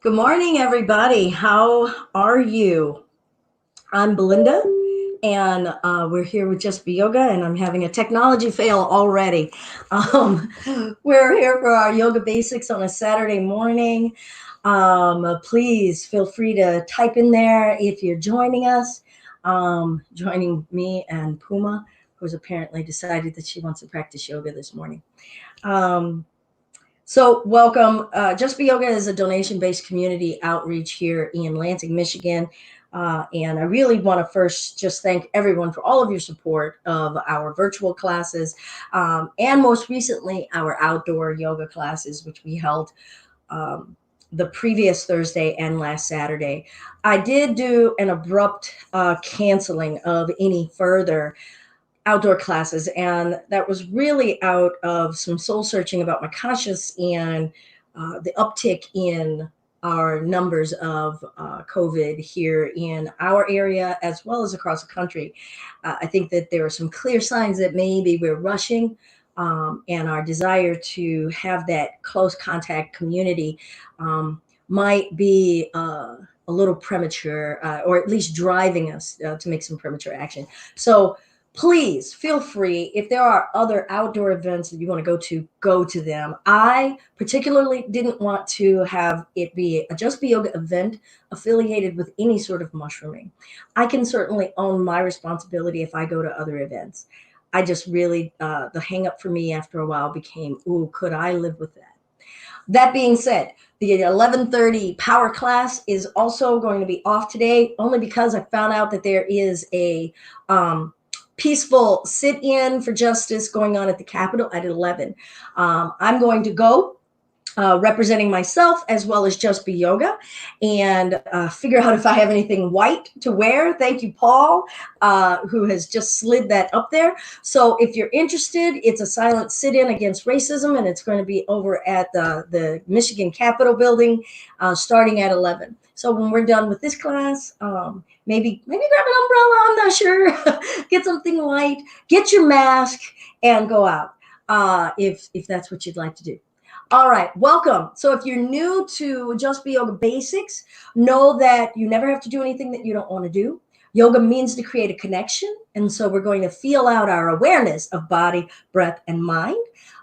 Good morning, everybody. How are you? I'm Belinda, and we're here with Just Be Yoga, and I'm having a technology fail already. Um, we're here for our yoga basics on a Saturday morning. Please feel free to type in there if you're joining us, joining me and Puma, who's apparently decided that she wants to practice yoga this morning. So welcome. Just Be Yoga is a donation-based community outreach here in Lansing, Michigan. And I really want to first just thank everyone for all of your support of our virtual classes, and most recently our outdoor yoga classes, which we held the previous Thursday and last Saturday. I did do an abrupt canceling of any further outdoor classes, and that was really out of some soul searching about my conscious and the uptick in our numbers of COVID here in our area as well as across the country. I think that there are some clear signs that maybe we're rushing, and our desire to have that close contact community might be a little premature, or at least driving us to make some premature action. So please feel free, if there are other outdoor events that you want to go to them. I particularly didn't want to have it be a Just Be Yoga event affiliated with any sort of mushrooming. I can certainly own my responsibility if I go to other events. I just really, the hang up for me after a while became, ooh, could I live with that? That being said, the 11:30 power class is also going to be off today, only because I found out that there is a peaceful sit-in for justice going on at the Capitol at 11. I'm going to go representing myself as well as Just Be Yoga, and figure out if I have anything white to wear. Thank you, Paul, who has just slid that up there. So if you're interested, it's a silent sit-in against racism, and it's going to be over at the Michigan Capitol building starting at 11. So when we're done with this class, maybe grab an umbrella, I'm not sure. Get something light, get your mask, and go out if that's what you'd like to do. All right, welcome. So if you're new to Just Be Yoga Basics, know that you never have to do anything that you don't want to do. Yoga means to create a connection, and so we're going to feel out our awareness of body, breath, and mind,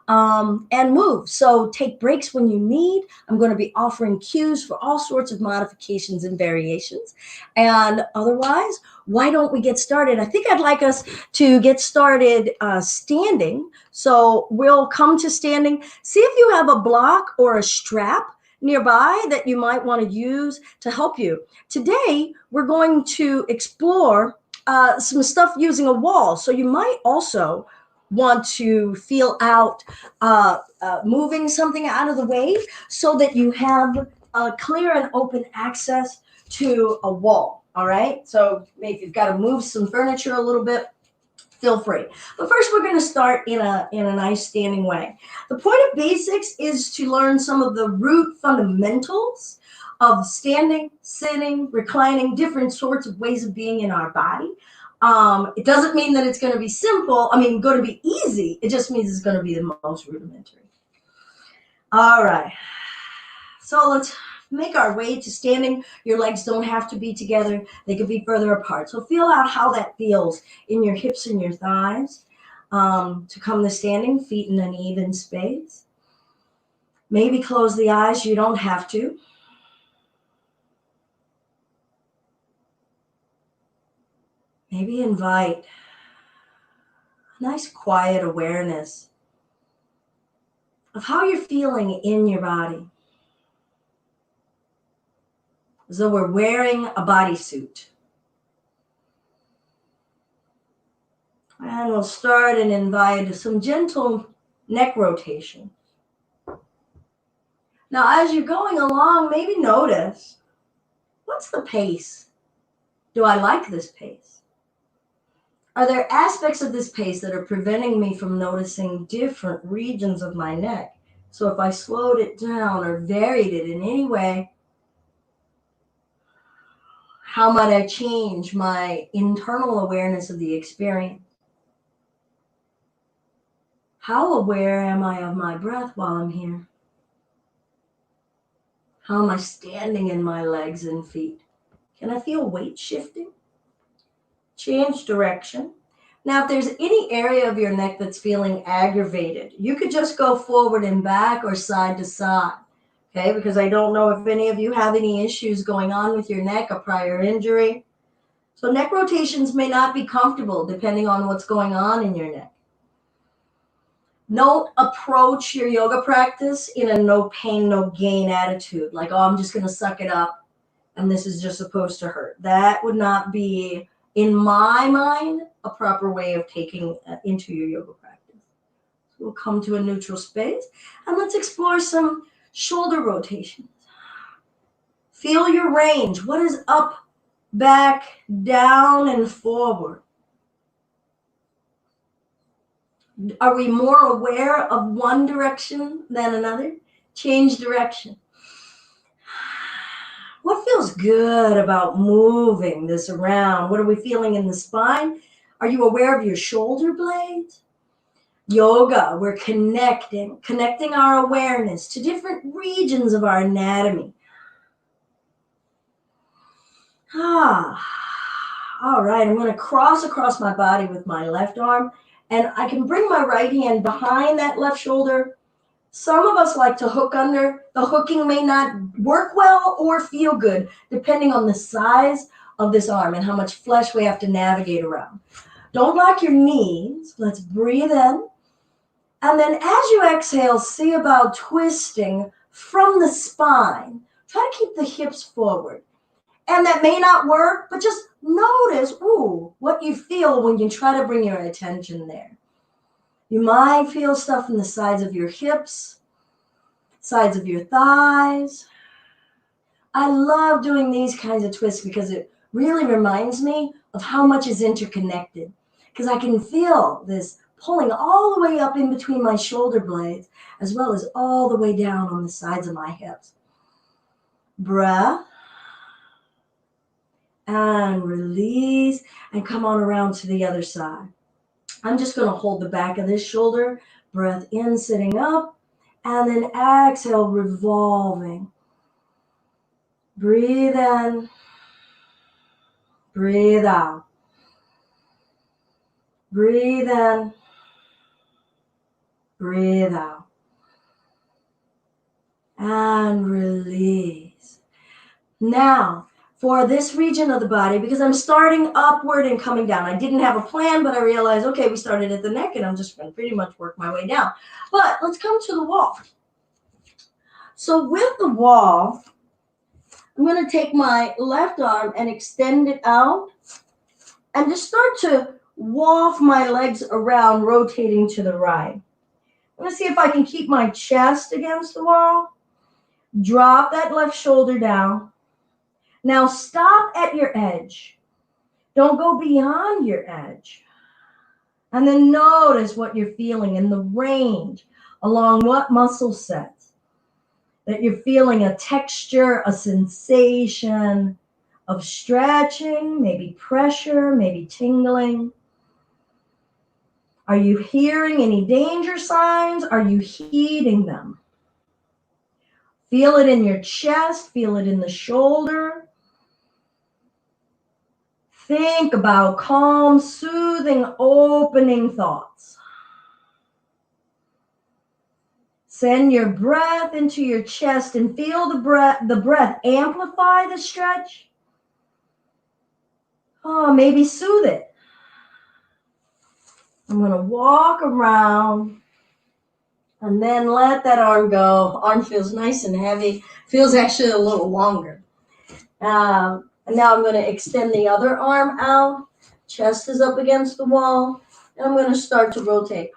and move. So take breaks when you need. I'm going to be offering cues for all sorts of modifications and variations. And otherwise, why don't we get started? I think I'd like us to get started standing. So we'll come to standing. See if you have a block or a strap nearby that you might want to use to help you. Today, we're going to explore some stuff using a wall. So you might also want to feel out moving something out of the way so that you have clear and open access to a wall. All right. So maybe if you've got to move some furniture a little bit, feel free. But first, we're going to start in a nice standing way. The point of basics is to learn some of the root fundamentals of standing, sitting, reclining, different sorts of ways of being in our body. It doesn't mean that it's going to be simple. Going to be easy. It just means it's going to be the most rudimentary. All right. So let's make our way to standing. Your legs don't have to be together. They could be further apart. So feel out how that feels in your hips and your thighs. To come to standing, feet in an even space. Maybe close the eyes. You don't have to. Maybe invite a nice quiet awareness of how you're feeling in your body. As though we're wearing a bodysuit. And we'll start and invite some gentle neck rotation. Now, as you're going along, maybe notice, what's the pace? Do I like this pace? Are there aspects of this pace that are preventing me from noticing different regions of my neck? So if I slowed it down or varied it in any way, how might I change my internal awareness of the experience? How aware am I of my breath while I'm here? How am I standing in my legs and feet? Can I feel weight shifting? Change direction. Now, if there's any area of your neck that's feeling aggravated, you could just go forward and back or side to side. Okay, because I don't know if any of you have any issues going on with your neck, a prior injury. So neck rotations may not be comfortable depending on what's going on in your neck. Don't approach your yoga practice in a no pain, no gain attitude. Like, oh, I'm just going to suck it up and this is just supposed to hurt. That would not be, in my mind, a proper way of taking into your yoga practice. So we'll come to a neutral space and let's explore some shoulder rotations. Feel your range. What is up, back, down, and forward? Are we more aware of one direction than another? Change direction. What feels good about moving this around? What are we feeling in the spine? Are you aware of your shoulder blades? Yoga, we're connecting our awareness to different regions of our anatomy. All right, I'm going to cross across my body with my left arm, and I can bring my right hand behind that left shoulder. Some of us like to hook under. The hooking may not work well or feel good, depending on the size of this arm and how much flesh we have to navigate around. Don't lock your knees. Let's breathe in. And then as you exhale, see about twisting from the spine. Try to keep the hips forward. And that may not work, but just notice, what you feel when you try to bring your attention there. You might feel stuff in the sides of your hips, sides of your thighs. I love doing these kinds of twists because it really reminds me of how much is interconnected. Because I can feel this pulling all the way up in between my shoulder blades, as well as all the way down on the sides of my hips. Breath. And release, and come on around to the other side. I'm just going to hold the back of this shoulder, breath in, sitting up, and then exhale, revolving. Breathe in, breathe out. Breathe in, breathe out. And release. Now, for this region of the body, because I'm starting upward and coming down. I didn't have a plan, but I realized, okay, we started at the neck, and I'm just going to pretty much work my way down. But let's come to the wall. So with the wall, I'm going to take my left arm and extend it out and just start to waft my legs around, rotating to the right. I'm going to see if I can keep my chest against the wall. Drop that left shoulder down. Now stop at your edge. Don't go beyond your edge. And then notice what you're feeling in the range, along what muscle sets. That you're feeling a texture, a sensation of stretching, maybe pressure, maybe tingling. Are you hearing any danger signs? Are you heeding them? Feel it in your chest, feel it in the shoulder. Think about calm, soothing, opening thoughts. Send your breath into your chest and feel the breath amplify the stretch. Maybe soothe it. I'm going to walk around and then let that arm go. Arm feels nice and heavy. Feels actually a little longer. And now I'm going to extend the other arm out. Chest is up against the wall. And I'm going to start to rotate.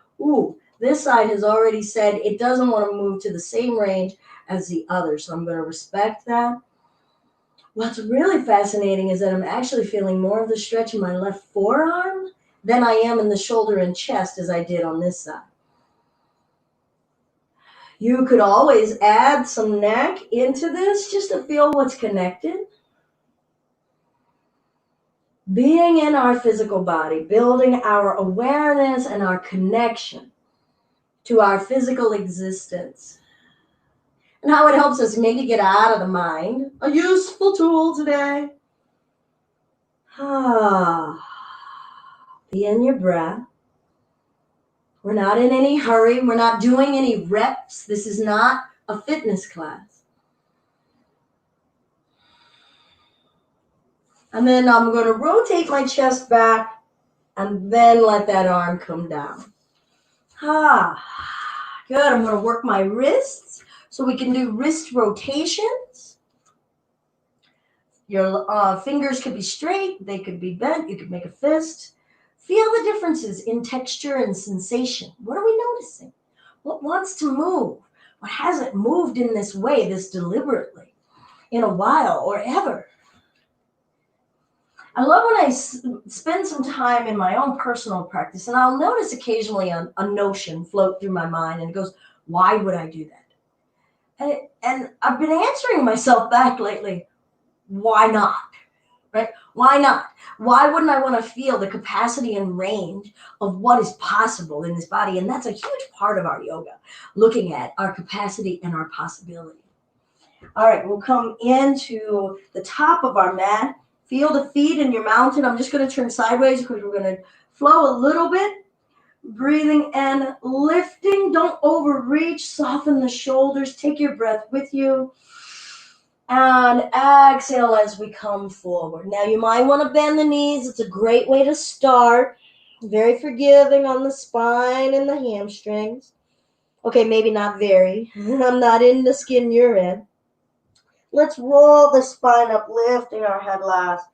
This side has already said it doesn't want to move to the same range as the other. So I'm going to respect that. What's really fascinating is that I'm actually feeling more of the stretch in my left forearm than I am in the shoulder and chest as I did on this side. You could always add some neck into this just to feel what's connected. Being in our physical body, building our awareness and our connection to our physical existence. and how it helps us maybe get out of the mind. A useful tool today. Be in your breath. We're not in any hurry. We're not doing any reps. This is not a fitness class. And then I'm going to rotate my chest back and then let that arm come down. Good. I'm going to work my wrists so we can do wrist rotations. Your fingers could be straight. They could be bent. You could make a fist. Feel the differences in texture and sensation. What are we noticing? What wants to move? What hasn't moved in this way, this deliberately, in a while or ever? I love when I spend some time in my own personal practice, and I'll notice occasionally a notion float through my mind, and it goes, why would I do that? And I've been answering myself back lately, why not? Right? Why not? Why wouldn't I want to feel the capacity and range of what is possible in this body? And that's a huge part of our yoga, looking at our capacity and our possibility. All right, we'll come into the top of our mat. Feel the feet in your mountain. I'm just going to turn sideways because we're going to flow a little bit. Breathing and lifting. Don't overreach. Soften the shoulders. Take your breath with you. And exhale as we come forward. Now you might want to bend the knees. It's a great way to start. Very forgiving on the spine and the hamstrings. Okay, maybe not very. I'm not in the skin you're in. Let's roll the spine up, lifting our head last.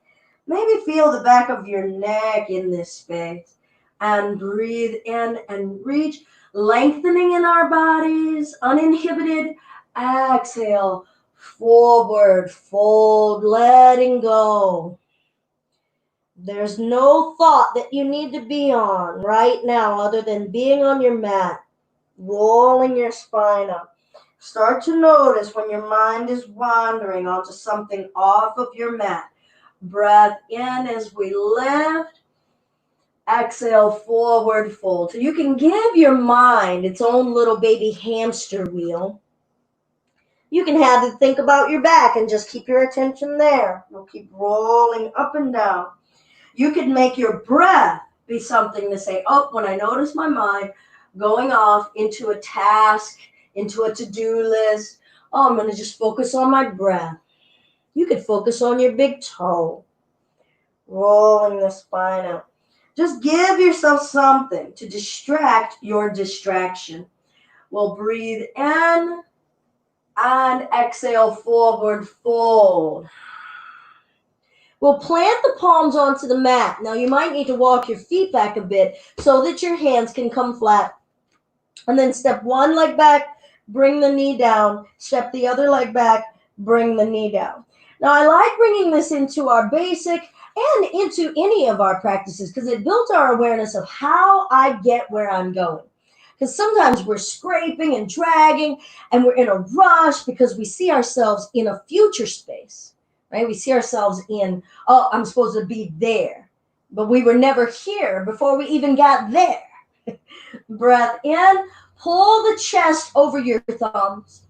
Maybe feel the back of your neck in this space. And breathe in and reach, lengthening in our bodies, uninhibited. Exhale, forward, fold, letting go. There's no thought that you need to be on right now other than being on your mat, rolling your spine up. Start to notice when your mind is wandering onto something off of your mat. Breath in as we lift. Exhale, forward fold. So you can give your mind its own little baby hamster wheel. You can have it think about your back and just keep your attention there. We'll keep rolling up and down. You could make your breath be something to say, oh, when I notice my mind going off into a task, into a to-do list, oh, I'm going to just focus on my breath. You could focus on your big toe, rolling the spine out. Just give yourself something to distract your distraction. We'll breathe in and exhale, forward fold. We'll plant the palms onto the mat. Now you might need to walk your feet back a bit so that your hands can come flat. And then step one leg back, bring the knee down. Step the other leg back, bring the knee down. Now I like bringing this into our basic and into any of our practices because it builds our awareness of how I get where I'm going. Because sometimes we're scraping and dragging and we're in a rush because we see ourselves in a future space, right? We see ourselves in, oh, I'm supposed to be there. But we were never here before we even got there. Breath in, pull the chest over your thumbs.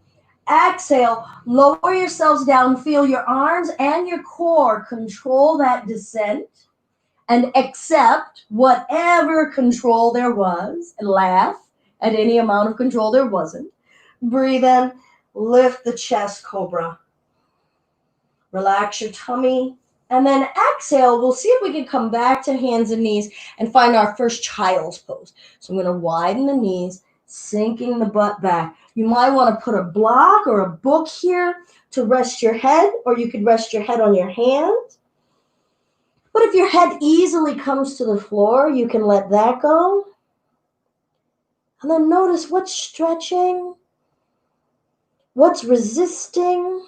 Exhale, lower yourselves down, feel your arms and your core control that descent and accept whatever control there was and laugh at any amount of control there wasn't. Breathe in, lift the chest, cobra. Relax your tummy. And then exhale, we'll see if we can come back to hands and knees and find our first child's pose. So I'm going to widen the knees, sinking the butt back. You might want to put a block or a book here to rest your head, or you could rest your head on your hands. But if your head easily comes to the floor, you can let that go. And then notice what's stretching, what's resisting,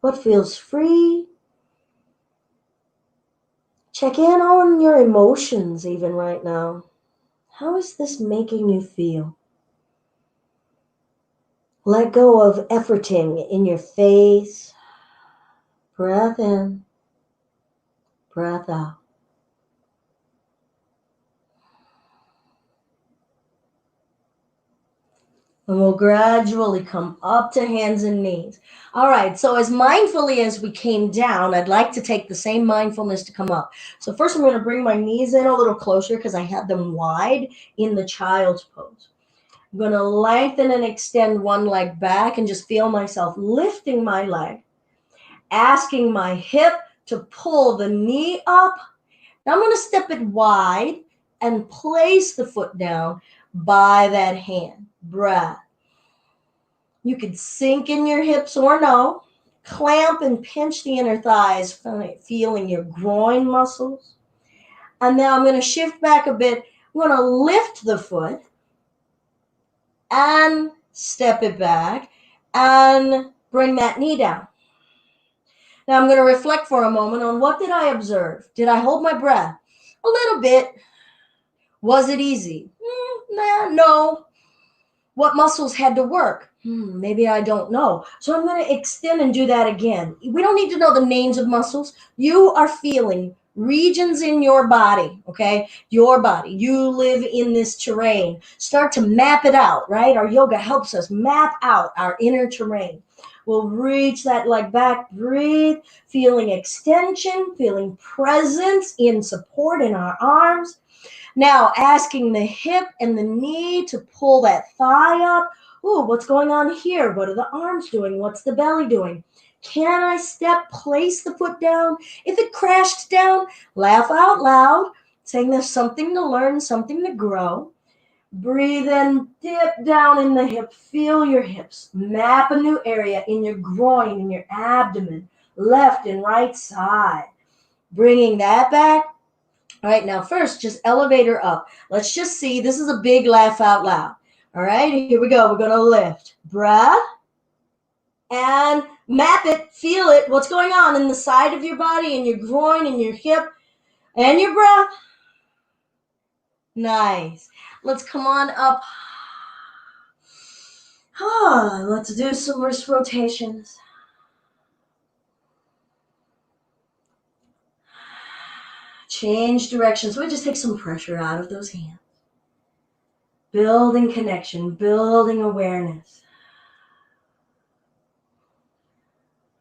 what feels free. Check in on your emotions even right now. How is this making you feel? Let go of efforting in your face. Breath in, breath out. And we'll gradually come up to hands and knees. All right, so as mindfully as we came down, I'd like to take the same mindfulness to come up. So first I'm going to bring my knees in a little closer because I had them wide in the child's pose. I'm going to lengthen and extend one leg back and just feel myself lifting my leg, asking my hip to pull the knee up. Now I'm going to step it wide and place the foot down by that hand. Breath. You could sink in your hips or no. Clamp and pinch the inner thighs, feeling your groin muscles. And now I'm going to shift back a bit. I'm going to lift the foot and step it back and bring that knee down. Now I'm going to reflect for a moment on what did I observe? Did I hold my breath? A little bit. Was it easy? No. What muscles had to work? Maybe I don't know. So I'm going to extend and do that again. We don't need to know the names of muscles. You are feeling regions in your body, okay? Your body. You live in this terrain. Start to map it out, right? Our yoga helps us map out our inner terrain. We'll reach that leg back, breathe, feeling extension, feeling presence in support in our arms. Now, asking the hip and the knee to pull that thigh up. Ooh, what's going on here? What are the arms doing? What's the belly doing? Can I step, place the foot down? If it crashed down, laugh out loud, saying there's something to learn, something to grow. Breathe in, dip down in the hip. Feel your hips. Map a new area in your groin, in your abdomen, left and right side. Bringing that back. All right, now first, just elevator up. Let's just see. This is a big laugh out loud. All right, here we go. We're going to lift. Breath. And map it. Feel it. What's going on in the side of your body, in your groin, in your hip, and your breath. Nice. Let's come on up. Let's do some wrist rotations. Change direction. So we just take some pressure out of those hands. Building connection, building awareness.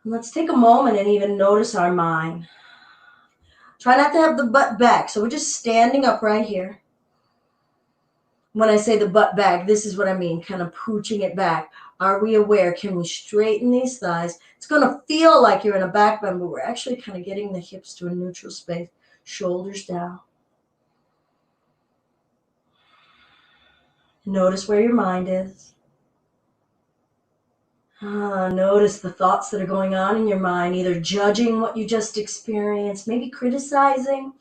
Let's take a moment and even notice our mind. Try not to have the butt back. So we're just standing up right here. When I say the butt back, this is what I mean, kind of pooching it back. Are we aware? Can we straighten these thighs? It's going to feel like you're in a back bend, but we're actually kind of getting the hips to a neutral space. Shoulders down. Notice where your mind is. Notice the thoughts that are going on in your mind, either judging what you just experienced, maybe criticizing,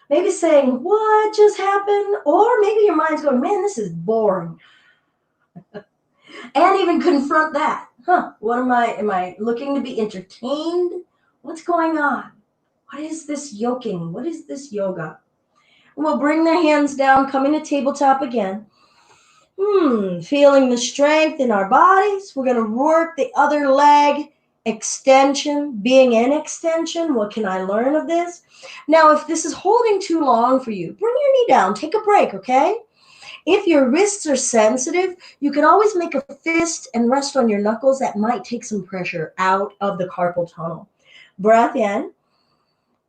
maybe saying, what just happened? Or maybe your mind's going, man, this is boring. And even confront that. What am I looking to be entertained? What's going on? What is this yoking? What is this yoga? We'll bring the hands down, coming to tabletop again. Feeling the strength in our bodies. We're going to work the other leg, extension, being in extension. What can I learn of this? Now, if this is holding too long for you, bring your knee down. Take a break, okay? If your wrists are sensitive, you can always make a fist and rest on your knuckles. That might take some pressure out of the carpal tunnel. Breath in.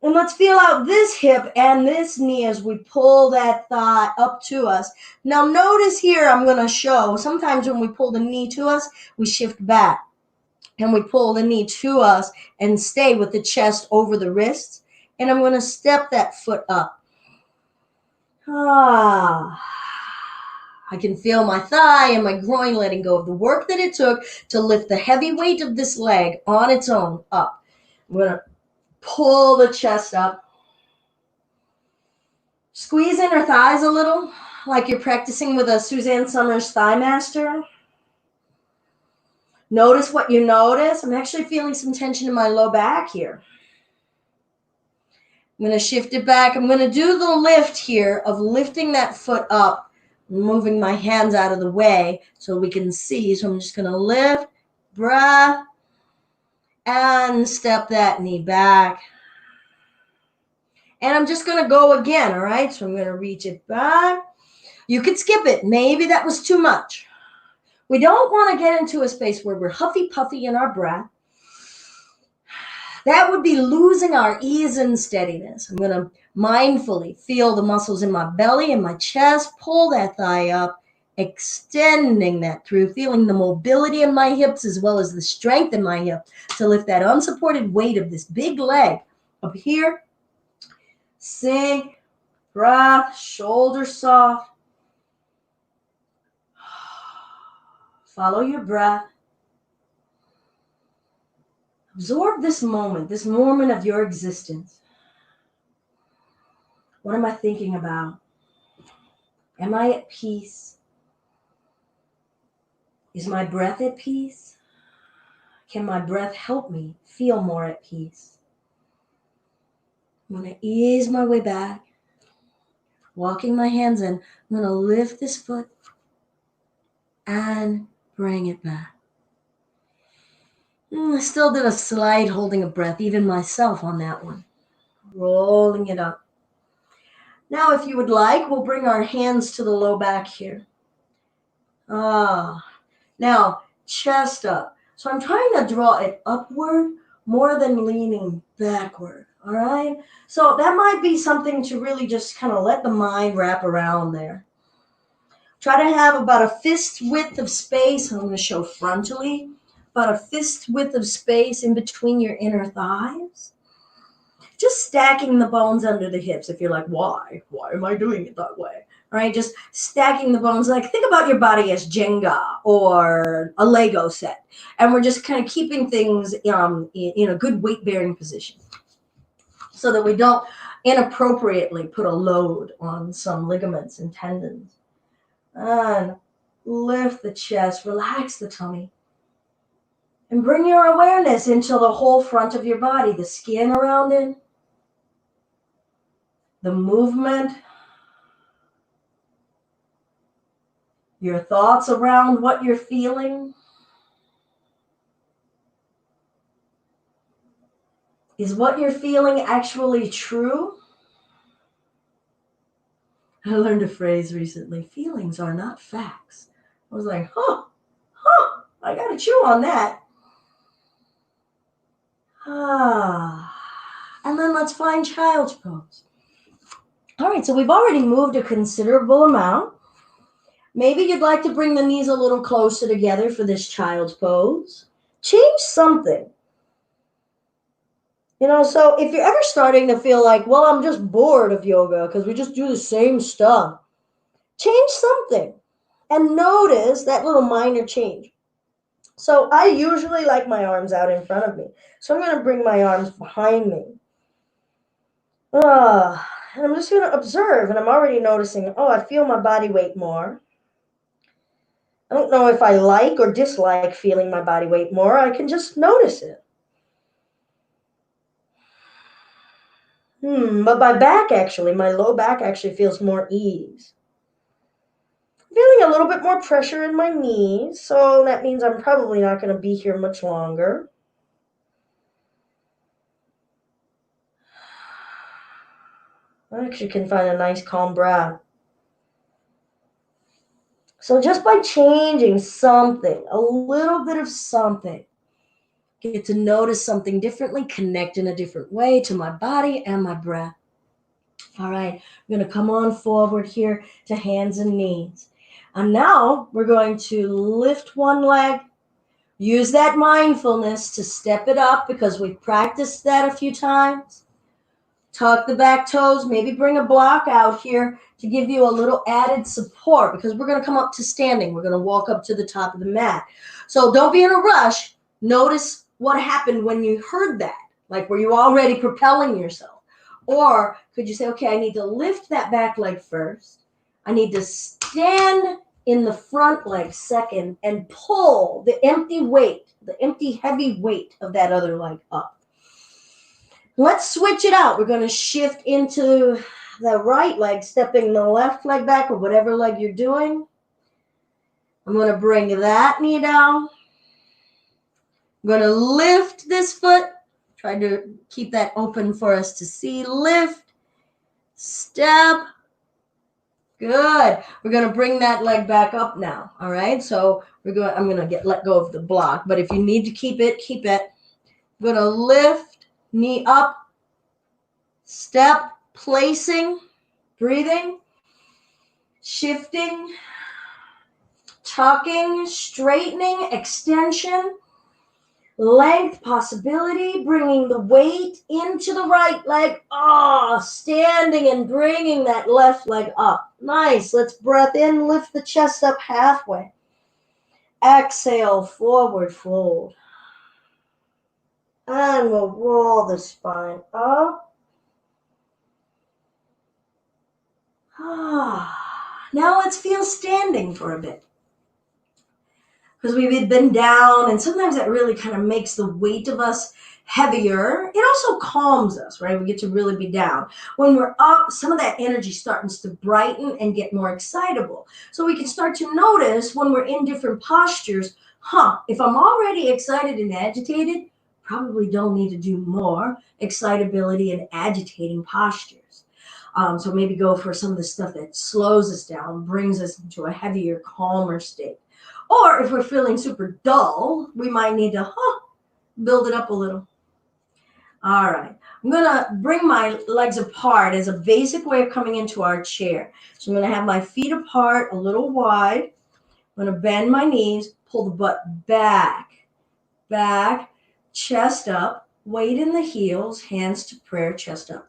And let's feel out this hip and this knee as we pull that thigh up to us. Now notice here, I'm going to show, sometimes when we pull the knee to us, we shift back. And we pull the knee to us and stay with the chest over the wrists. And I'm going to step that foot up. I can feel my thigh and my groin letting go of the work that it took to lift the heavy weight of this leg on its own up. I'm going to pull the chest up. Squeeze inner thighs a little, like you're practicing with a Suzanne Summers Thigh Master. Notice what you notice. I'm actually feeling some tension in my low back here. I'm going to shift it back. I'm going to do the lift here of lifting that foot up, moving my hands out of the way so we can see. So I'm just going to lift, breath, and step that knee back. And I'm just going to go again, all right? So I'm going to reach it back. You could skip it. Maybe that was too much. We don't want to get into a space where we're huffy puffy in our breath. That would be losing our ease and steadiness. I'm going to mindfully feel the muscles in my belly and my chest, pull that thigh up, extending that through, feeling the mobility in my hips as well as the strength in my hip to lift that unsupported weight of this big leg up here. Sink, breath, shoulders soft. Follow your breath. Absorb this moment of your existence. What am I thinking about? Am I at peace? Is my breath at peace? Can my breath help me feel more at peace? I'm going to ease my way back, walking my hands in. I'm going to lift this foot and bring it back. I still did a slight holding of breath, even myself on that one. Rolling it up. Now, if you would like, we'll bring our hands to the low back here. Now, chest up. So I'm trying to draw it upward more than leaning backward, all right? So that might be something to really just kind of let the mind wrap around there. Try to have about a fist width of space. I'm going to show frontally. About a fist width of space in between your inner thighs. Just stacking the bones under the hips. If you're like, why? Why am I doing it that way? Right? Just stacking the bones. Like, think about your body as Jenga or a Lego set. And we're just kind of keeping things in a good weight-bearing position so that we don't inappropriately put a load on some ligaments and tendons. And lift the chest. Relax the tummy. And bring your awareness into the whole front of your body, the skin around it, the movement, your thoughts around what you're feeling. Is what you're feeling actually true? I learned a phrase recently, feelings are not facts. I was like, I got to chew on that. And then let's find child's pose. All right, so we've already moved a considerable amount. Maybe you'd like to bring the knees a little closer together for this child's pose. Change something. So if you're ever starting to feel like, well, I'm just bored of yoga because we just do the same stuff, change something and notice that little minor change. So I usually like my arms out in front of me. So I'm going to bring my arms behind me. And I'm just going to observe, and I'm already noticing, I feel my body weight more. I don't know if I like or dislike feeling my body weight more. I can just notice it. But my low back actually feels more ease. I'm feeling a little bit more pressure in my knees, so that means I'm probably not going to be here much longer. I actually can find a nice calm breath. So just by changing something, a little bit of something, get to notice something differently, connect in a different way to my body and my breath. All right, I'm going to come on forward here to hands and knees. And now we're going to lift one leg, use that mindfulness to step it up because we've practiced that a few times. Tuck the back toes, maybe bring a block out here to give you a little added support because we're going to come up to standing. We're going to walk up to the top of the mat. So don't be in a rush. Notice what happened when you heard that. Like, were you already propelling yourself? Or could you say, okay, I need to lift that back leg first. I need to stand in the front leg second and pull the empty heavy weight of that other leg up. Let's switch it out. We're going to shift into the right leg, stepping the left leg back or whatever leg you're doing. I'm going to bring that knee down. I'm going to lift this foot. Try to keep that open for us to see. Lift, step, Good. We're going to bring that leg back up now. All right. So I'm going to let go of the block, but if you need to keep it, keep it. I'm going to lift, knee up, step, placing, breathing, shifting, tucking, straightening, extension, length, possibility, bringing the weight into the right leg. Standing and bringing that left leg up. Nice. Let's breath in, lift the chest up halfway. Exhale, forward fold. And we'll roll the spine up. Now let's feel standing for a bit. Because we've been down, and sometimes that really kind of makes the weight of us heavier. It also calms us, right? We get to really be down. When we're up, some of that energy starts to brighten and get more excitable. So we can start to notice when we're in different postures, if I'm already excited and agitated, probably don't need to do more excitability and agitating postures. So maybe go for some of the stuff that slows us down, brings us into a heavier, calmer state. Or if we're feeling super dull, we might need to build it up a little. All right. I'm going to bring my legs apart as a basic way of coming into our chair. So I'm going to have my feet apart, a little wide. I'm going to bend my knees, pull the butt back, chest up, weight in the heels, hands to prayer, chest up.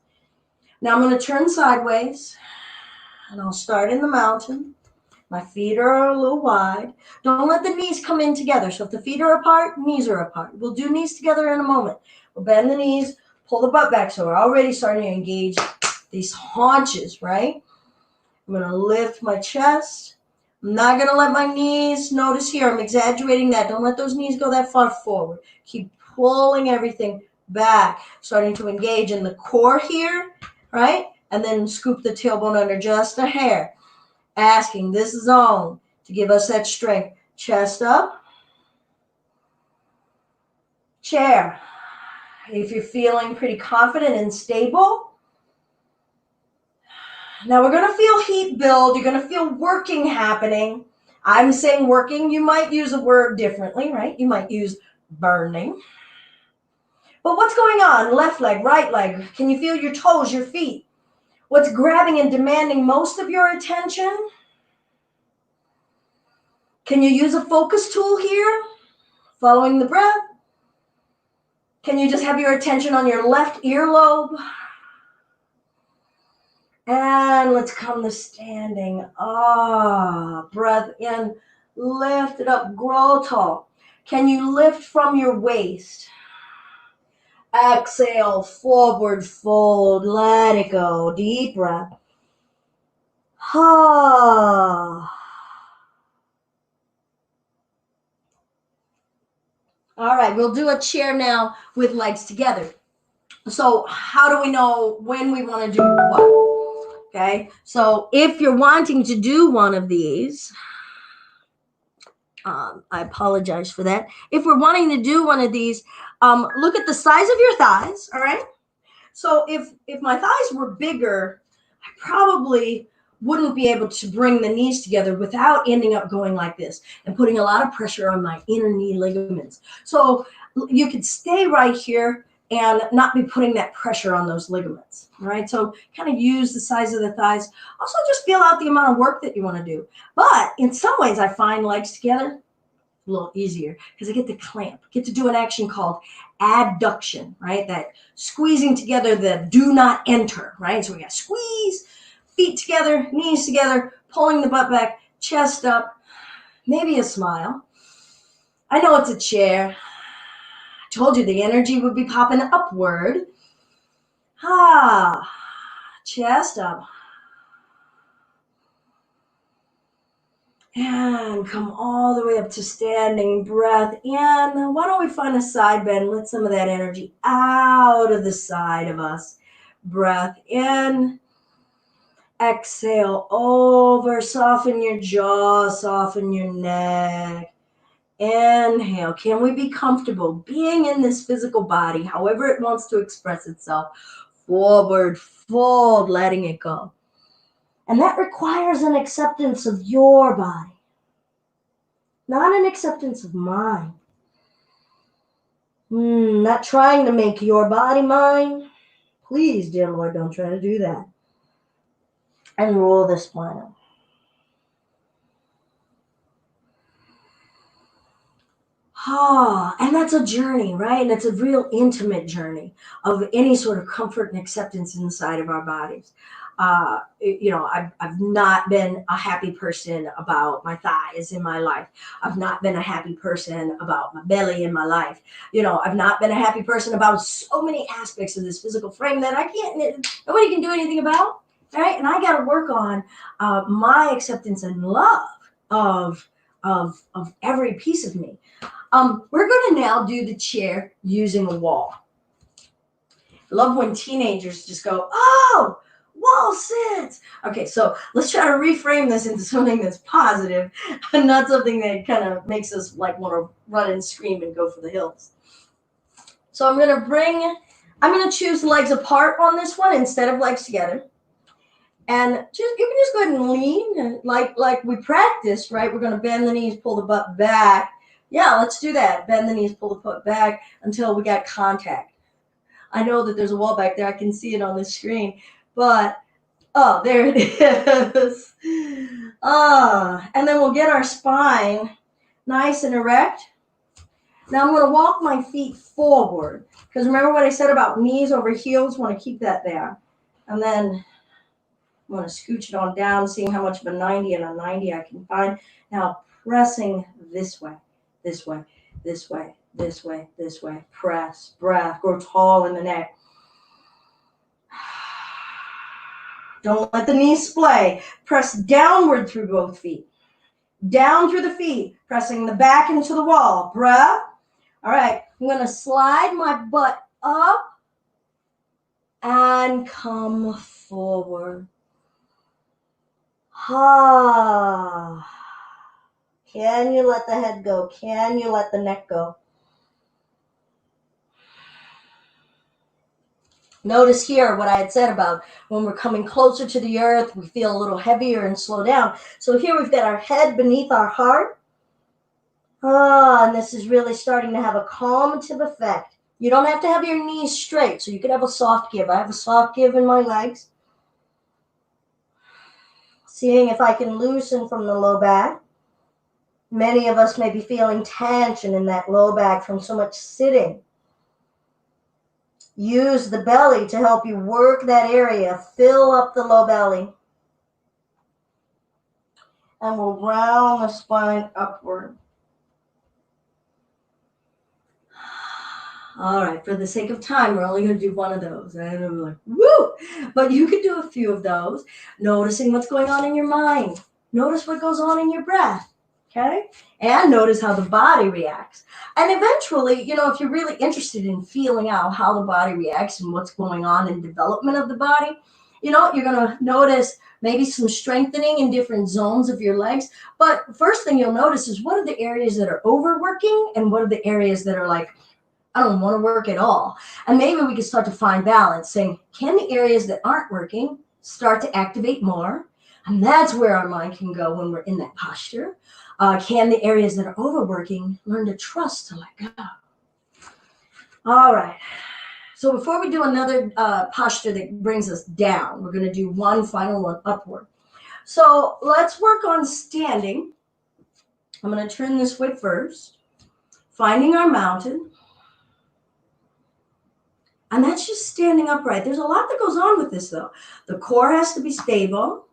Now I'm going to turn sideways, and I'll start in the mountain. My feet are a little wide. Don't let the knees come in together. So if the feet are apart, knees are apart. We'll do knees together in a moment. We'll bend the knees, pull the butt back. So we're already starting to engage these haunches, right? I'm going to lift my chest. I'm not going to let my knees, notice here, I'm exaggerating that. Don't let those knees go that far forward. Keep pulling everything back, starting to engage in the core here, right? And then scoop the tailbone under just a hair. Asking this zone to give us that strength. Chest up. Chair. If you're feeling pretty confident and stable. Now we're going to feel heat build. You're going to feel working happening. I'm saying working. You might use a word differently, right? You might use burning. But what's going on? Left leg, right leg. Can you feel your toes, your feet? What's grabbing and demanding most of your attention? Can you use a focus tool here? Following the breath? Can you just have your attention on your left earlobe? And let's come to standing. Breath in, lift it up, grow tall. Can you lift from your waist? Exhale, forward fold, let it go. Deep breath. All right, we'll do a chair now with legs together. So how do we know when we want to do what? Okay, so if you're wanting to do one of these, I apologize for that. If we're wanting to do one of these, look at the size of your thighs, all right? So if my thighs were bigger, I probably wouldn't be able to bring the knees together without ending up going like this and putting a lot of pressure on my inner knee ligaments. So you could stay right here and not be putting that pressure on those ligaments, all right? So kind of use the size of the thighs. Also just feel out the amount of work that you want to do. But in some ways, I find legs together a little easier because I get to clamp, get to do an action called adduction, right? That squeezing together the do not enter, right? So we got squeeze, feet together, knees together, pulling the butt back, chest up, maybe a smile. I know it's a chair. I told you the energy would be popping upward. Chest up. And come all the way up to standing, breath in. Why don't we find a side bend? Let some of that energy out of the side of us. Breath in. Exhale over, soften your jaw, soften your neck. Inhale. Can we be comfortable being in this physical body, however it wants to express itself? Forward fold, letting it go. And that requires an acceptance of your body, not an acceptance of mine. Not trying to make your body mine. Please, dear Lord, don't try to do that. And roll the spine up. And that's a journey, right? And it's a real intimate journey of any sort of comfort and acceptance inside of our bodies. I've not been a happy person about my thighs in my life. I've not been a happy person about my belly in my life. I've not been a happy person about so many aspects of this physical frame that nobody can do anything about, right? And I got to work on my acceptance and love of every piece of me. We're going to now do the chair using a wall. I love when teenagers just go, oh, wall sits. Okay, so let's try to reframe this into something that's positive and not something that kind of makes us like want to run and scream and go for the hills. So I'm going to choose legs apart on this one instead of legs together. And you can just go ahead and lean like we practiced, right? We're going to bend the knees, pull the butt back. Yeah, let's do that. Bend the knees, pull the foot back until we got contact. I know that there's a wall back there. I can see it on the screen. But, there it is. And then we'll get our spine nice and erect. Now I'm going to walk my feet forward. Because remember what I said about knees over heels? Want to keep that there. And then I'm going to scooch it on down, seeing how much of a 90 and a 90 I can find. Now pressing this way. This way, this way, this way, this way. Press, breath, grow tall in the neck. Don't let the knees splay. Press downward through both feet. Down through the feet, pressing the back into the wall. Breath. All right, I'm going to slide my butt up and come forward. Can you let the head go? Can you let the neck go? Notice here what I had said about when we're coming closer to the earth, we feel a little heavier and slow down. So here we've got our head beneath our heart. And this is really starting to have a calmative effect. You don't have to have your knees straight, so you can have a soft give. I have a soft give in my legs. Seeing if I can loosen from the low back. Many of us may be feeling tension in that low back from so much sitting. Use the belly to help you work that area. Fill up the low belly. And we'll round the spine upward. All right, for the sake of time, we're only going to do one of those. And I'm like, woo! But you could do a few of those, noticing what's going on in your mind. Notice what goes on in your breath, okay? And notice how the body reacts. And eventually, if you're really interested in feeling out how the body reacts and what's going on in development of the body, you're going to notice maybe some strengthening in different zones of your legs. But first thing you'll notice is what are the areas that are overworking and what are the areas that are like, I don't want to work at all. And maybe we can start to find balance, saying, can the areas that aren't working start to activate more? And that's where our mind can go when we're in that posture. Can the areas that are overworking learn to trust to let go? All right. So before we do another posture that brings us down, we're going to do one final one upward. So let's work on standing. I'm going to turn this way first. Finding our mountain. And that's just standing upright. There's a lot that goes on with this, though. The core has to be stable,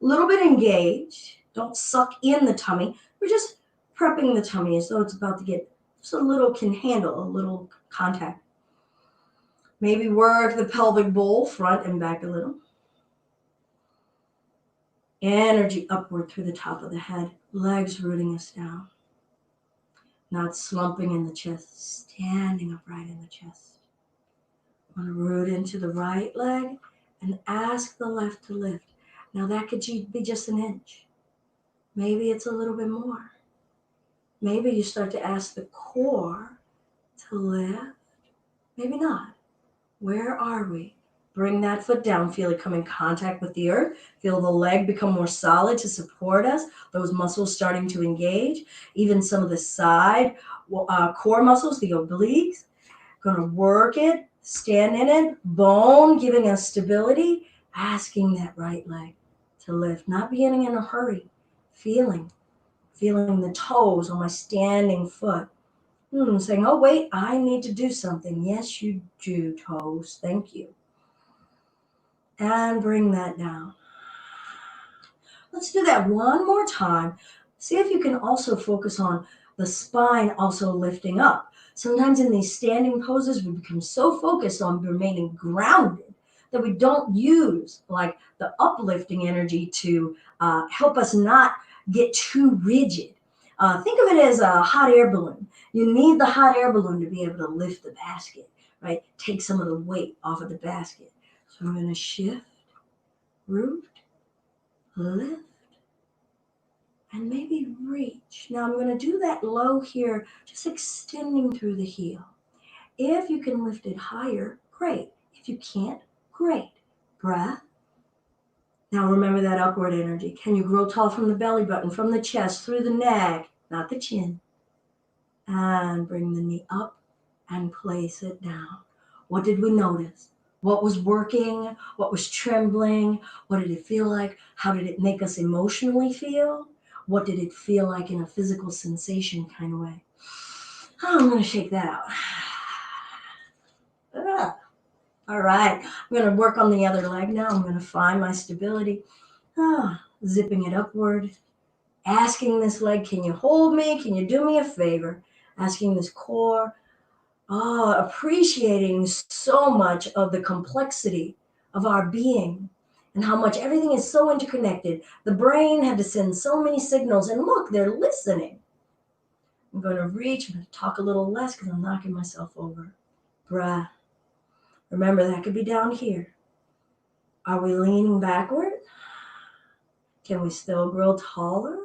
a little bit engaged. Don't suck in the tummy. We're just prepping the tummy as though it's about to get just a little, can handle a little contact. Maybe work the pelvic bowl, front and back a little. Energy upward through the top of the head. Legs rooting us down. Not slumping in the chest, standing upright in the chest. Want to root into the right leg and ask the left to lift. Now that could be just an inch. Maybe it's a little bit more. Maybe you start to ask the core to lift. Maybe not. Where are we? Bring that foot down. Feel it come in contact with the earth. Feel the leg become more solid to support us. Those muscles starting to engage. Even some of the side core muscles, the obliques. Going to work it. Stand in it. Bone giving us stability. Asking that right leg to lift. Not being in a hurry. Feeling the toes on my standing foot. Saying, oh, wait, I need to do something. Yes, you do, toes. Thank you. And bring that down. Let's do that one more time. See if you can also focus on the spine also lifting up. Sometimes in these standing poses, we become so focused on remaining grounded that we don't use like the uplifting energy to help us not get too rigid. Think of it as a hot air balloon. You need the hot air balloon to be able to lift the basket, right? Take some of the weight off of the basket. So I'm going to shift, root, lift, and maybe reach. Now I'm going to do that low here, just extending through the heel. If you can lift it higher, great. If you can't, great. Breath. Now remember that upward energy. Can you grow tall from the belly button, from the chest, through the neck, not the chin? And bring the knee up and place it down. What did we notice? What was working? What was trembling? What did it feel like? How did it make us emotionally feel? What did it feel like in a physical sensation kind of way? I'm going to shake that out. All right. I'm going to work on the other leg now. I'm going to find my stability. Zipping it upward. Asking this leg, can you hold me? Can you do me a favor? Asking this core. Appreciating so much of the complexity of our being and how much everything is so interconnected. The brain had to send so many signals, and look, they're listening. I'm going to reach. I'm going to talk a little less because I'm knocking myself over. Breath. Remember, that could be down here. Are we leaning backward? Can we still grow taller?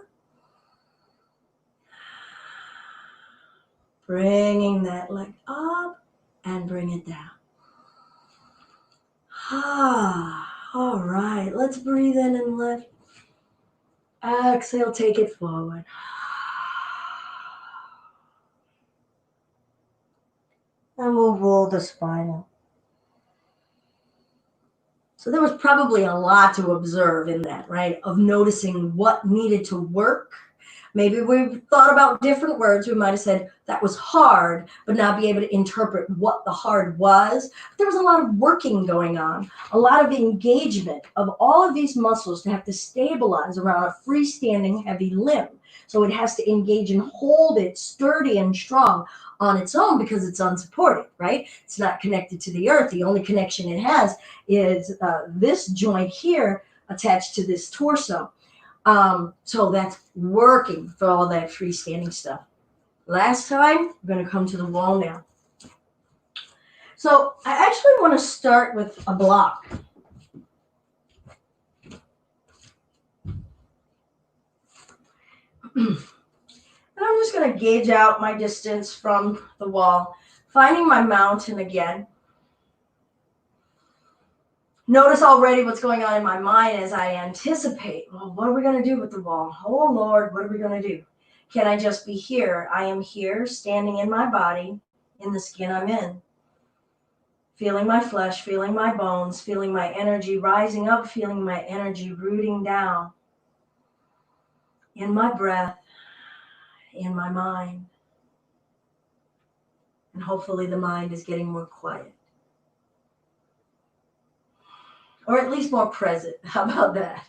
Bringing that leg up and bring it down. All right, let's breathe in and lift. Exhale, take it forward. And we'll roll the spine up. So there was probably a lot to observe in that, right? Of noticing what needed to work. Maybe we thought about different words. We might have said that was hard, but not be able to interpret what the hard was. But there was a lot of working going on, a lot of engagement of all of these muscles to have to stabilize around a freestanding heavy limb. So it has to engage and hold it sturdy and strong on its own because it's unsupported, right? It's not connected to the earth. The only connection it has is this joint here attached to this torso. So that's working for all that freestanding stuff. Last time, we're going to come to the wall now. So I actually want to start with a block. And I'm just going to gauge out my distance from the wall, finding my mountain again. Notice already what's going on in my mind as I anticipate, well, what are we going to do with the wall? Oh, Lord, what are we going to do? Can I just be here? I am here, standing in my body, in the skin I'm in. Feeling my flesh, feeling my bones, feeling my energy rising up, feeling my energy rooting down. In my breath, in my mind. And hopefully the mind is getting more quiet. Or at least more present. How about that?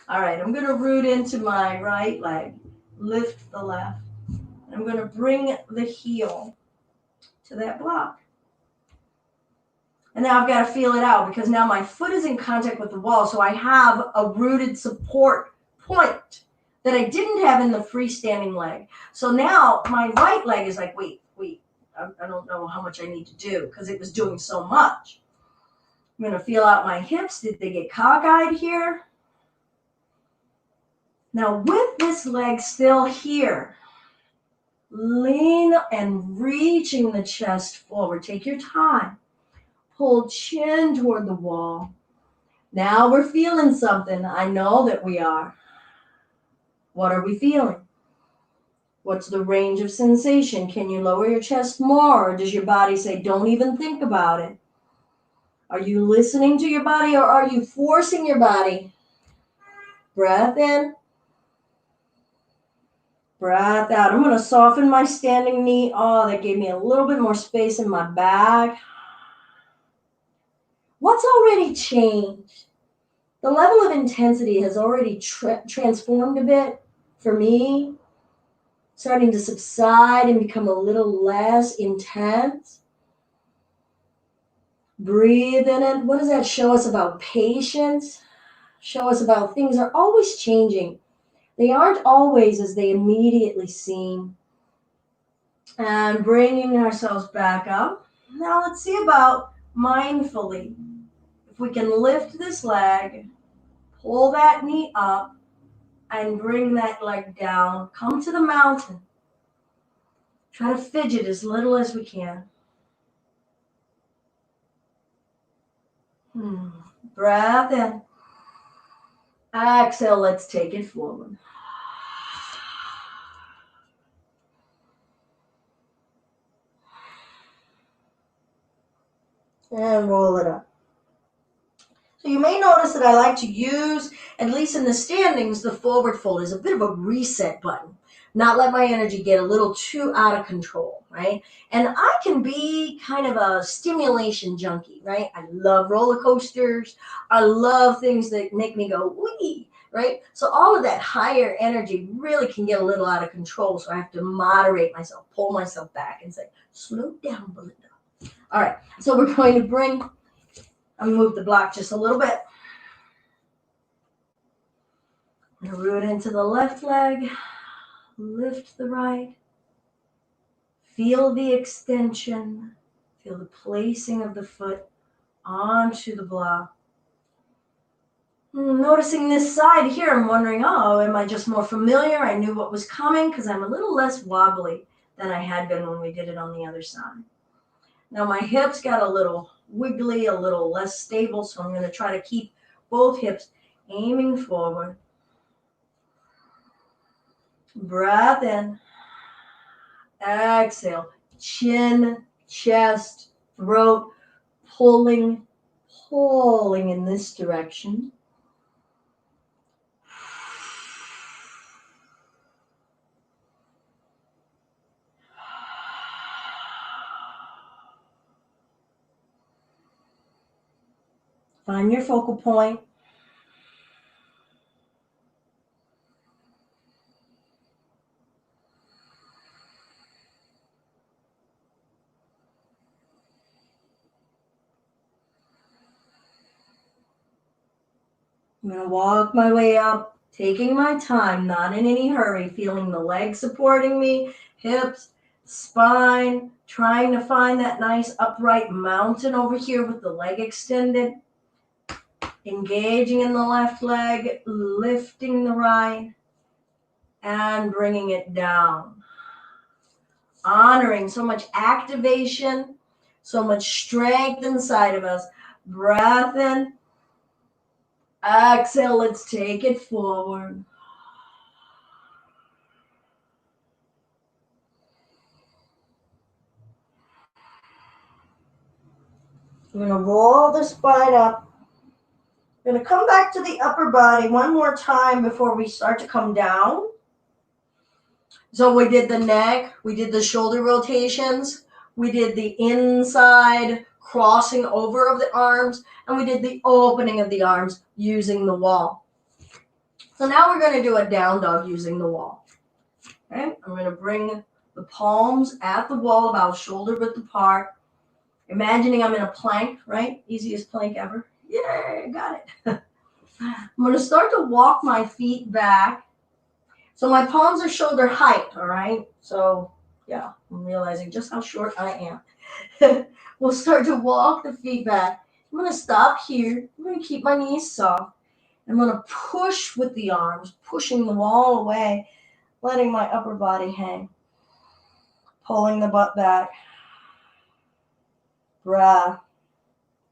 All right, I'm going to root into my right leg. Lift the left. And I'm going to bring the heel to that block. And now I've got to feel it out because now my foot is in contact with the wall. So I have a rooted support point that I didn't have in the freestanding leg. So now my right leg is like, wait, I don't know how much I need to do because it was doing so much. I'm going to feel out my hips. Did they get cockeyed here? Now with this leg still here, lean and reaching the chest forward. Take your time. Pull chin toward the wall. Now we're feeling something. I know that we are. What are we feeling? What's the range of sensation? Can you lower your chest more, or does your body say, don't even think about it? Are you listening to your body, or are you forcing your body? Breath in. Breath out. I'm going to soften my standing knee. Oh, that gave me a little bit more space in my back. What's already changed? The level of intensity has already transformed a bit for me, starting to subside and become a little less intense. Breathe in it. What does that show us about patience? Show us about things are always changing. They aren't always as they immediately seem. And bringing ourselves back up. Now let's see about mindfully. If we can lift this leg, pull that knee up, and bring that leg down. Come to the mountain. Try to fidget as little as we can. Breath in. Exhale, let's take it forward. And roll it up. So you may notice that I like to use, at least in the standings, the forward fold as a bit of a reset button. Not let my energy get a little too out of control, right? And I can be kind of a stimulation junkie, right? I love roller coasters. I love things that make me go, wee, right? So all of that higher energy really can get a little out of control. So I have to moderate myself, pull myself back and say, slow down, Belinda. All right, so we're going to bring, I'm move the block just a little bit. Root into the left leg. Lift the right. Feel the extension. Feel the placing of the foot onto the block. Noticing this side here, I'm wondering, oh, am I just more familiar? I knew what was coming because I'm a little less wobbly than I had been when we did it on the other side. Now my hips got a little wiggly, a little less stable, so I'm going to try to keep both hips aiming forward. Breath in. Exhale. Chin, chest, throat, pulling in this direction. Find your focal point. I'm going to walk my way up, taking my time, not in any hurry, feeling the legs supporting me, hips, spine, trying to find that nice upright mountain over here with the leg extended. Engaging in the left leg, lifting the right, and bringing it down. Honoring so much activation, so much strength inside of us. Breath in. Exhale, let's take it forward. I'm going to roll the spine up. I'm going to come back to the upper body one more time before we start to come down. So we did the neck, we did the shoulder rotations, we did the inside crossing over of the arms, and we did the opening of the arms using the wall. So now we're going to do a down dog using the wall. Okay? I'm going to bring the palms at the wall about shoulder width apart. Imagining I'm in a plank, right? Easiest plank ever. Yeah, got it. I'm going to start to walk my feet back. So my palms are shoulder height, all right? So, yeah, I'm realizing just how short I am. We'll start to walk the feet back. I'm going to stop here. I'm going to keep my knees soft. I'm going to push with the arms, pushing the wall away, letting my upper body hang. Pulling the butt back. Breath.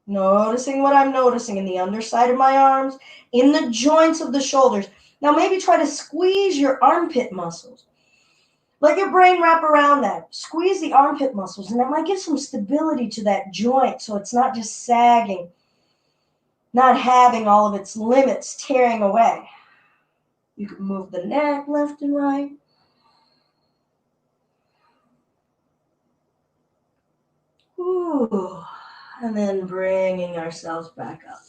Noticing what I'm noticing in the underside of my arms, in the joints of the shoulders. Now maybe try to squeeze your armpit muscles. Let your brain wrap around that. Squeeze the armpit muscles, and that might give some stability to that joint so it's not just sagging, not having all of its limits tearing away. You can move the neck left and right. Ooh. And then bringing ourselves back up.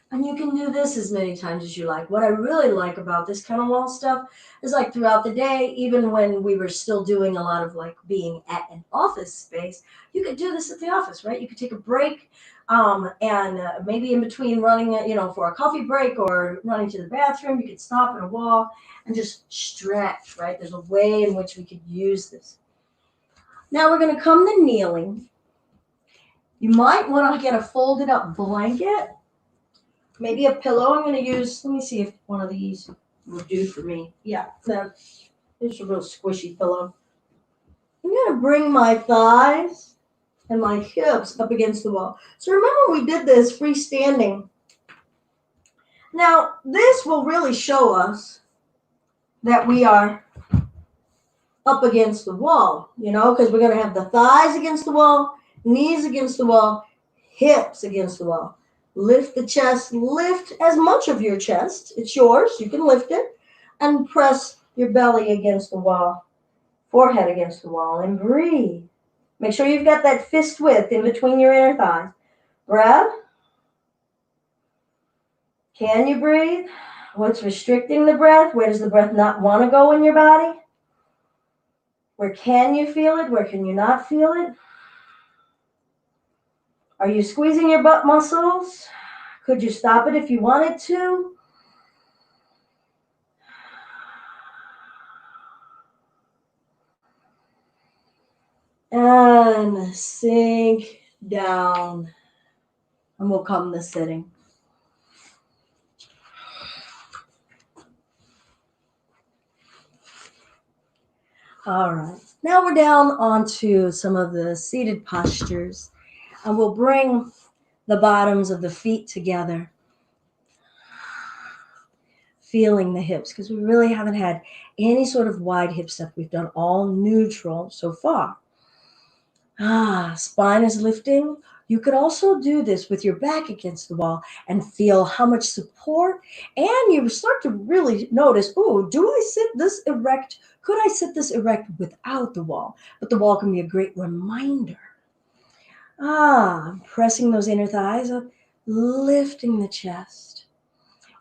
And you can do this as many times as you like. What I really like about this kind of wall stuff is like throughout the day, even when we were still doing a lot of like being at an office space, you could do this at the office, right? You could take a break and maybe in between running, for a coffee break or running to the bathroom, you could stop at a wall and just stretch, right? There's a way in which we could use this. Now we're going to come to kneeling. You might want to get a folded up blanket. Maybe a pillow. I'm going to use, let me see if one of these will do for me. Yeah, there's a real squishy pillow. I'm going to bring my thighs and my hips up against the wall. So remember we did this freestanding. Now, this will really show us that we are up against the wall, because we're going to have the thighs against the wall, knees against the wall, hips against the wall. Lift the chest, lift as much of your chest. It's yours, you can lift it. And press your belly against the wall, forehead against the wall, and breathe. Make sure you've got that fist width in between your inner thighs. Breath. Can you breathe? What's restricting the breath? Where does the breath not want to go in your body? Where can you feel it? Where can you not feel it? Are you squeezing your butt muscles? Could you stop it if you wanted to? And sink down. And we'll come to sitting. All right. Now we're down onto some of the seated postures. And we'll bring the bottoms of the feet together. Feeling the hips, because we really haven't had any sort of wide hip stuff. We've done all neutral so far. Spine is lifting. You could also do this with your back against the wall and feel how much support. And you start to really notice, do I sit this erect? Could I sit this erect without the wall? But the wall can be a great reminder. Pressing those inner thighs up, lifting the chest.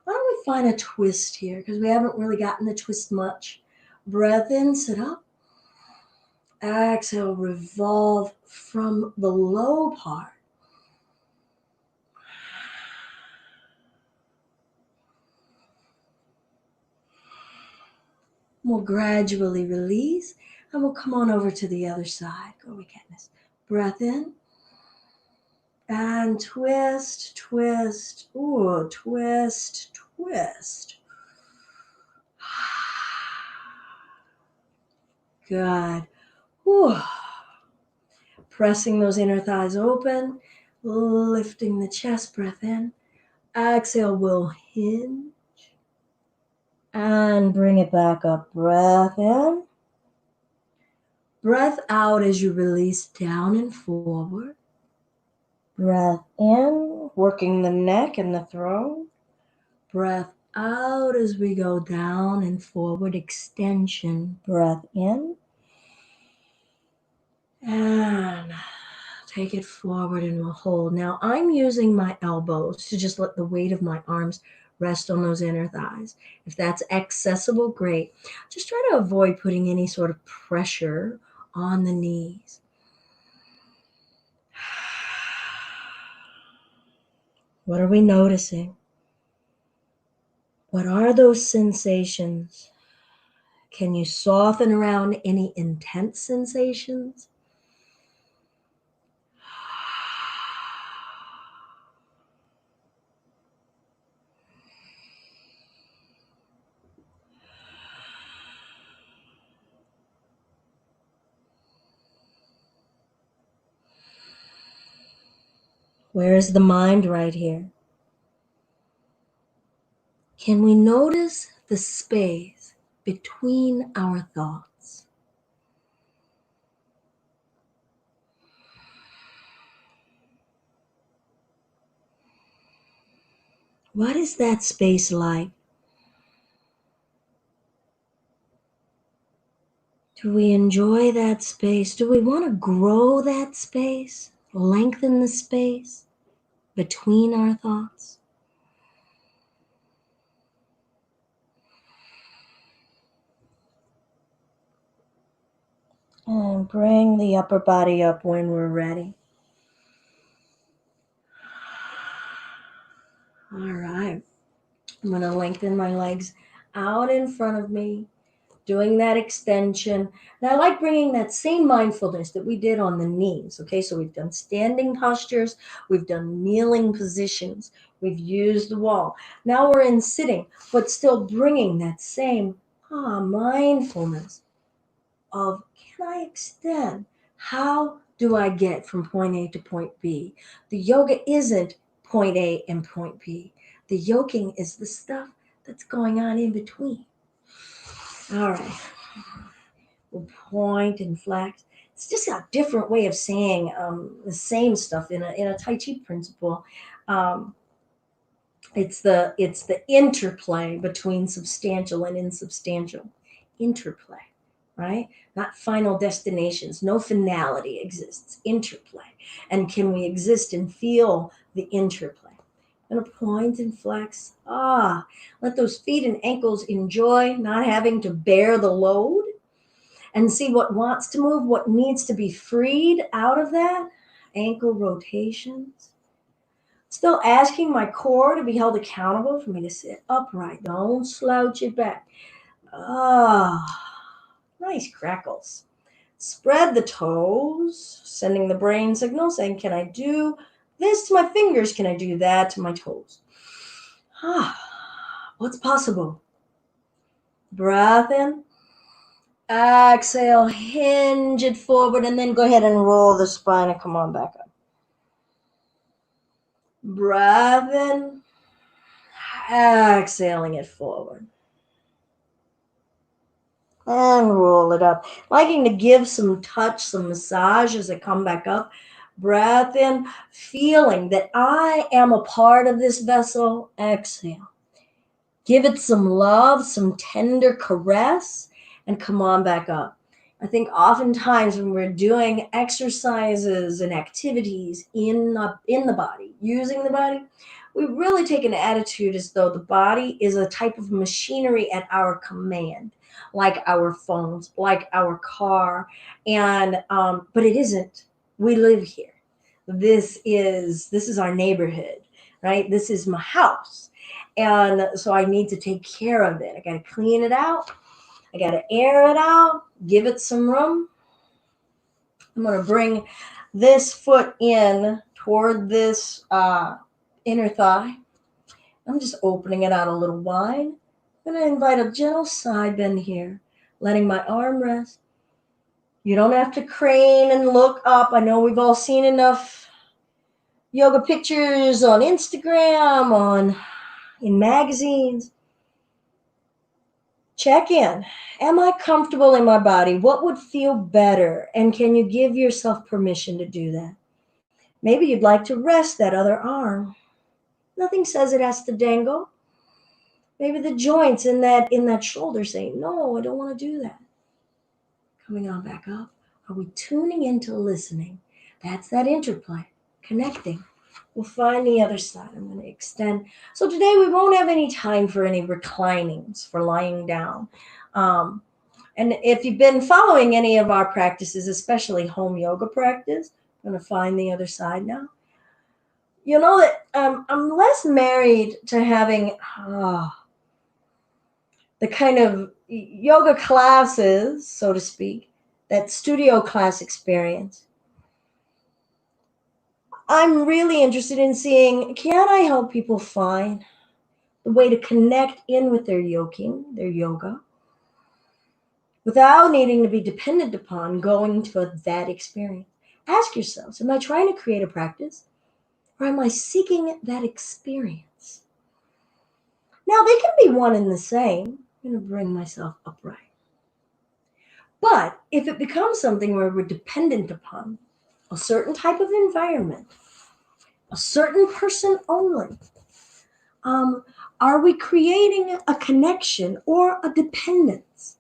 Why don't we find a twist here? Because we haven't really gotten the twist much. Breath in, sit up. Exhale, revolve from the low part. We'll gradually release and we'll come on over to the other side. Go, we get this. Breath in. And twist, twist. Ooh, twist, twist. Good. Ooh. Pressing those inner thighs open, lifting the chest, breath in. Exhale, we'll hinge and bring it back up. Breath in. Breath out as you release down and forward. Breath in, working the neck and the throat. Breath out as we go down and forward, extension. Breath in. And take it forward and we'll hold. Now I'm using my elbows to just let the weight of my arms rest on those inner thighs. If that's accessible, great. Just try to avoid putting any sort of pressure on the knees. What are we noticing? What are those sensations? Can you soften around any intense sensations? Where is the mind right here? Can we notice the space between our thoughts? What is that space like? Do we enjoy that space? Do we want to grow that space? Lengthen the space between our thoughts? And bring the upper body up when we're ready. All right. I'm going to lengthen my legs out in front of me, doing that extension. And I like bringing that same mindfulness that we did on the knees. Okay, so we've done standing postures, we've done kneeling positions, we've used the wall. Now we're in sitting, but still bringing that same mindfulness of, can I extend? How do I get from point A to point B? The yoga isn't point A and point B. The yoking is the stuff that's going on in between. All right. We'll point and flex. It's just a different way of saying the same stuff in a Tai Chi principle. Um, it's the interplay between substantial and insubstantial. Interplay, right? Not final destinations. No finality exists. Interplay. And can we exist and feel the interplay? I'm gonna point and flex. Let those feet and ankles enjoy not having to bear the load, and see what wants to move, what needs to be freed out of that. Ankle rotations. Still asking my core to be held accountable for me to sit upright. Don't slouch it back. Nice crackles. Spread the toes, sending the brain signal saying, can I do this to my fingers? Can I do that to my toes? What's possible? Breath in. Exhale, hinge it forward, and then go ahead and roll the spine and come on back up. Breath in, exhaling it forward. And roll it up. Liking to give some touch, some massage as I come back up. Breath in, feeling that I am a part of this vessel. Exhale. Give it some love, some tender caress, and come on back up. I think oftentimes when we're doing exercises and activities in the body, using the body, we really take an attitude as though the body is a type of machinery at our command, like our phones, like our car, and but it isn't. We live here. This is our neighborhood, right? This is my house, and so I need to take care of it. I got to clean it out. I got to air it out, give it some room. I'm going to bring this foot in toward this inner thigh. I'm just opening it out a little wide. I'm going to invite a gentle side bend here, letting my arm rest. You don't have to crane and look up. I know we've all seen enough yoga pictures on Instagram, in magazines. Check in. Am I comfortable in my body? What would feel better? And can you give yourself permission to do that? Maybe you'd like to rest that other arm. Nothing says it has to dangle. Maybe the joints in that shoulder say, no, I don't want to do that. Coming on back up. Are we tuning into listening? That's that interplay, connecting. We'll find the other side. I'm going to extend. So today we won't have any time for any reclinings, for lying down. And if you've been following any of our practices, especially home yoga practice, I'm going to find the other side now. You know that I'm less married to having the kind of yoga classes, so to speak, that studio class experience. I'm really interested in seeing, can I help people find the way to connect in with their yoking, their yoga, without needing to be dependent upon going to that experience? Ask yourselves, am I trying to create a practice? Or am I seeking that experience? Now, they can be one and the same. I'm going to bring myself upright. But if it becomes something where we're dependent upon a certain type of environment, a certain person only, um, are we creating a connection or a dependence?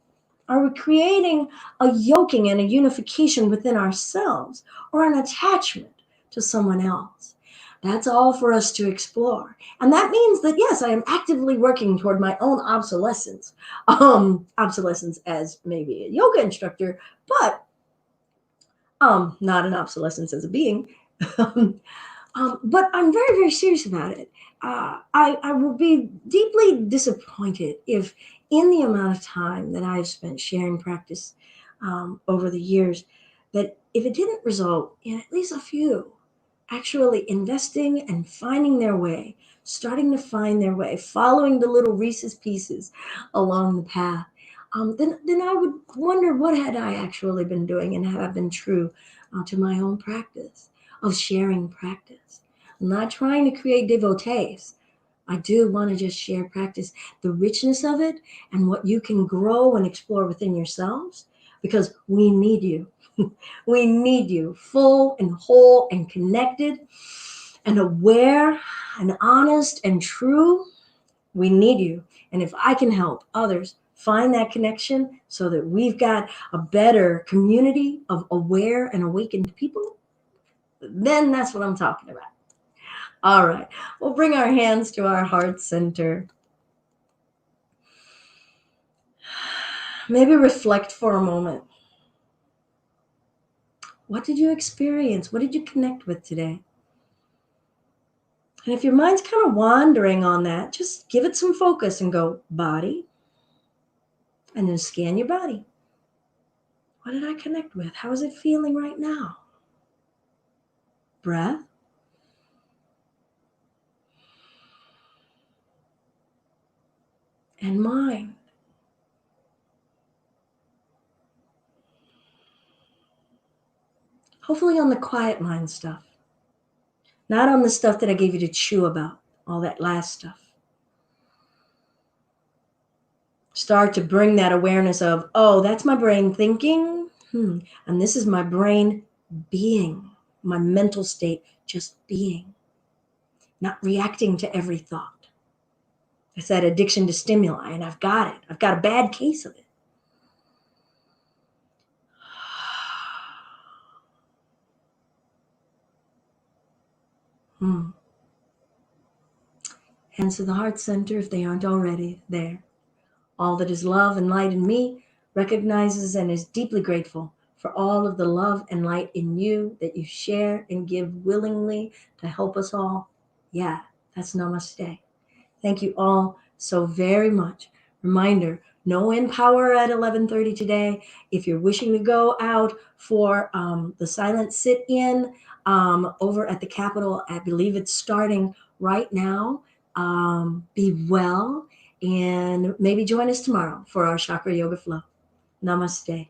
Are we creating a yoking and a unification within ourselves or an attachment to someone else? That's all for us to explore. And that means that, yes, I am actively working toward my own obsolescence. Obsolescence as maybe a yoga instructor, but not an obsolescence as a being. But I'm very, very serious about it. I will be deeply disappointed if, in the amount of time that I've spent sharing practice over the years, that if it didn't result in at least a few actually investing and finding their way, starting to find their way, following the little Reese's pieces along the path, then I would wonder what had I actually been doing and have I been true to my own practice of sharing practice. I'm not trying to create devotees. I do want to just share practice, the richness of it, and what you can grow and explore within yourselves, because we need you. We need you full and whole and connected and aware and honest and true. We need you. And if I can help others find that connection so that we've got a better community of aware and awakened people, then that's what I'm talking about. All right. We'll bring our hands to our heart center. Maybe reflect for a moment. What did you experience? What did you connect with today? And if your mind's kind of wandering on that, just give it some focus and go body, and then scan your body. What did I connect with? How is it feeling right now? Breath. And mind. Hopefully on the quiet mind stuff. Not on the stuff that I gave you to chew about, all that last stuff. Start to bring that awareness of, oh, that's my brain thinking, and this is my brain being, my mental state just being, not reacting to every thought. It's that addiction to stimuli, and I've got it. I've got a bad case of it. Hands to the heart center if they aren't already there. All that is love and light in me recognizes and is deeply grateful for all of the love and light in you that you share and give willingly to help us all. Yeah, that's namaste. Thank you all so very much. Reminder, no Empower at 11:30 today. If you're wishing to go out for the silent sit-in over at the Capitol, I believe it's starting right now. Be well and maybe join us tomorrow for our Chakra Yoga Flow. Namaste.